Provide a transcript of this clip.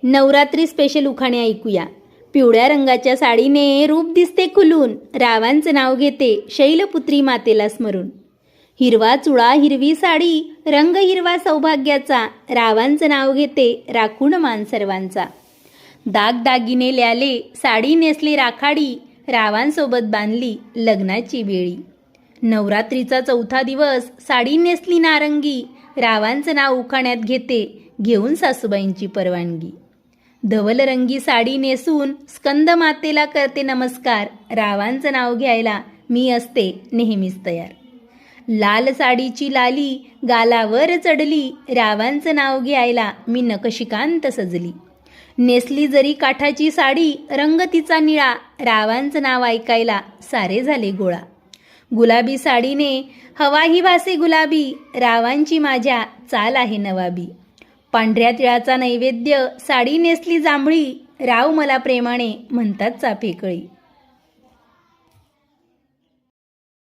Navratri special उखाणे ऐकूया. पिवळ्या रंगाच्या साडीने रूप दिसते खुलून, रावांचं नाव घेते शैलपुत्री मातेला स्मरून. हिरवा चुळा हिरवी साडी, रंग हिरवा सौभाग्याचा, रावांचं नाव घेते राखून मान सर्वांचा. दागदागिने ल्याले साडी नेसली राखाडी, रावांसोबत बांधली लग्नाची बेळी. नवरात्रीचा चौथा दिवस साडी नेसली नारंगी, रावांचं नाव उखाण्यात घेते घेऊन सासूबाईंची परवानगी. धवलरंगी साडी नेसून स्कंद मातेला करते नमस्कार, रावांचं नाव घ्यायला मी असते नेहमीच तयार. लाल साडीची लाली गालावर चढली, रावांचं नाव घ्यायला मी नकशिकांत सजली. नेसली जरी काठाची साडी रंग तिचा निळा, रावांचं नाव ऐकायला सारे झाले गोळा. गुलाबी साडीने हवा ही भासे गुलाबी, रावांची माझ्या चाल आहे नवाबी. पांढऱ्या तिळाचा नैवेद्य साडी नेसली जांभळी, राव मला प्रेमाने म्हणतात चाफेकळी.